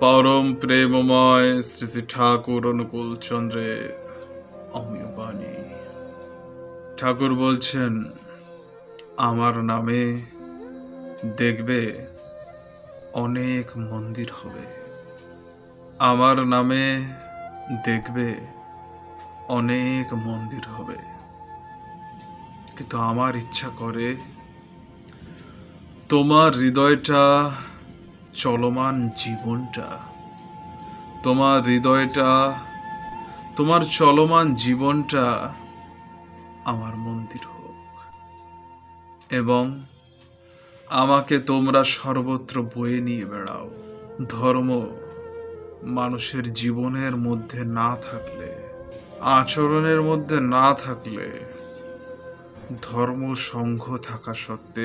পরম প্রেমময় শ্রী শ্রী ঠাকুর অনুকূল চন্দ্রের অমীয় বাণী। ঠাকুর বলছেন, আমার নামে দেখবে অনেক মন্দির হবে, আমার নামে দেখবে অনেক মন্দির হবে, কিন্তু আমার ইচ্ছা করে তোমার হৃদয়টা, চলমান জীবনটা, তোমার হৃদয়টা, তোমার চলমান জীবনটা আমার মন্দির হোক, এবং আমাকে তোমরা সর্বত্র বয়ে নিয়ে বেড়াও। ধর্ম মানুষের জীবনের মধ্যে না থাকলে, আচরণের মধ্যে না থাকলে, ধর্ম সংঘ থাকা সত্ত্বেও